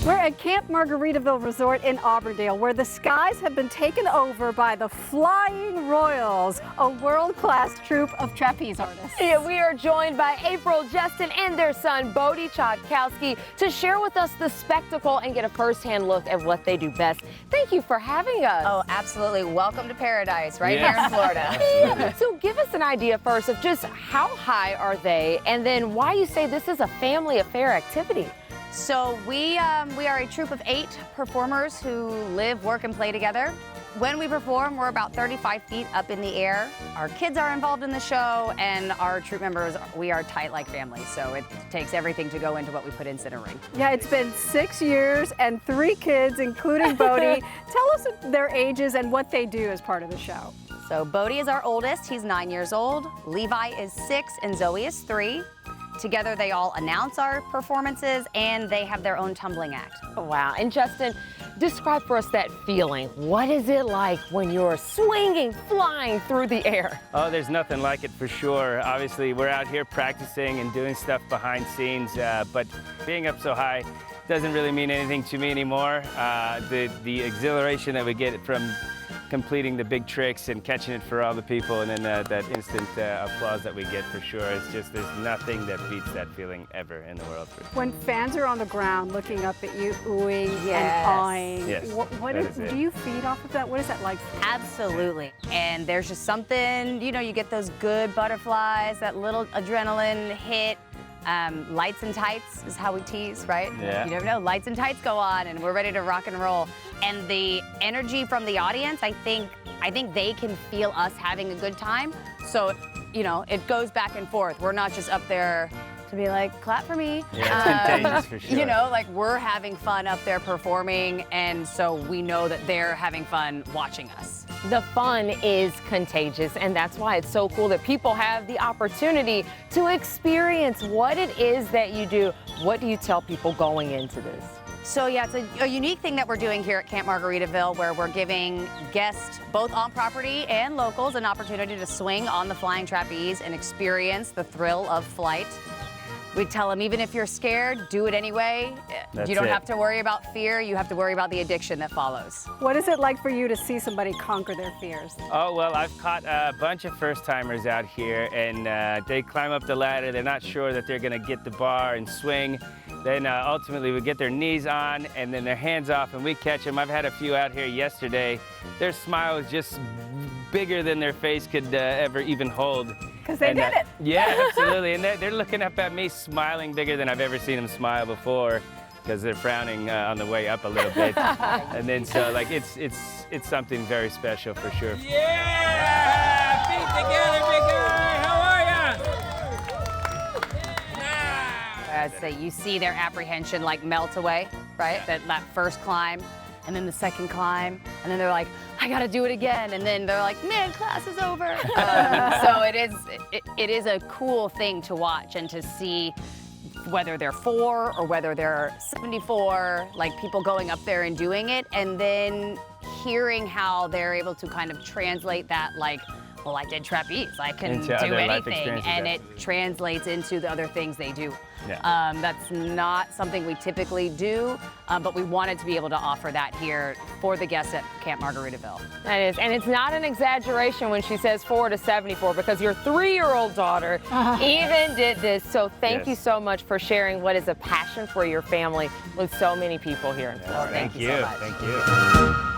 We're at Camp Margaritaville Resort in Auburndale, where the skies have been taken over by the Flying Royals, a world-class troupe of trapeze artists. Yeah, we are joined by April, Justin, and their son, Bodie Chodkowski, to share with us the spectacle and get a first-hand look at what they do best. Thank you for having us. Oh, absolutely. Welcome to paradise right here in Florida. So give us an idea first of just how high are they, and then why you say this is a family affair activity. So we are a troupe of 8 performers who live, work, and play together. When we perform, we're about 35 feet up in the air. Our kids are involved in the show, and our troupe members, we are tight like family. So it takes everything to go into what we put in Center Ring. Yeah, it's been 6 years and 3 kids, including Bodie. Tell us their ages and what they do as part of the show. So Bodie is our oldest. He's 9 years old. Levi is 6, and Zoe is 3. Together, they all announce our performances, and they have their own tumbling act. Oh, wow. And Justin, describe for us that feeling. What is it like when you're swinging, flying through the air? Oh, there's nothing like it for sure. Obviously, we're out here practicing and doing stuff behind scenes, but being up so high doesn't really mean anything to me anymore. The exhilaration that we get from completing the big tricks and catching it for all the people, and then that instant applause that we get, for sure, it's just, there's nothing that beats that feeling ever in the world. When fans are on the ground looking up at you, oohing and awing, yes, do you feed off of that? What is that like for you? Absolutely. And there's just something, you know, you get those good butterflies, that little adrenaline hit. Lights and tights is how we tease, right? Yeah. You never know, lights and tights go on, and we're ready to rock and roll. And the energy from the audience, I think they can feel us having a good time. So, you know, it goes back and forth. We're not just up there to be like, clap for me. Yeah, it's contagious for sure. You know, like, we're having fun up there performing, and so we know that they're having fun watching us. The fun is contagious, and that's why it's so cool that people have the opportunity to experience what it is that you do. What do you tell people going into this? So yeah, it's a unique thing that we're doing here at Camp Margaritaville, where we're giving guests, both on property and locals, an opportunity to swing on the flying trapeze and experience the thrill of flight. We tell them, even if you're scared, do it anyway. You don't have to worry about fear. You have to worry about the addiction that follows. What is it like for you to see somebody conquer their fears? Oh, well, I've caught a bunch of first-timers out here, and they climb up the ladder. They're not sure that they're going to get the bar and swing. Then ultimately we get their knees on and then their hands off, and we catch them. I've had a few out here yesterday. Their smile is just bigger than their face could ever even hold. Because they did it. Yeah, absolutely. And they're looking up at me, smiling bigger than I've ever seen them smile before, because they're frowning on the way up a little bit. And then so, like, it's something very special for sure. Yeah! Feet together, big guy! How are ya? So you see their apprehension like melt away, right? That first climb, and then the second climb, and then they're like, I gotta do it again, and then they're like, man, class is over. So it is a cool thing to watch and to see, whether they're 4 or whether they're 74, like, people going up there and doing it, and then hearing how they're able to kind of translate that, like, well, I did trapeze, I can do anything, and it translates into the other things they do. Yeah. That's not something we typically do, but we wanted to be able to offer that here for the guests at Camp Margaritaville. That is, and it's not an exaggeration when she says 4 to 74, because your 3-year-old daughter even did this. So thank you so much for sharing what is a passion for your family with so many people here in Florida. Thank you. So much. Thank you.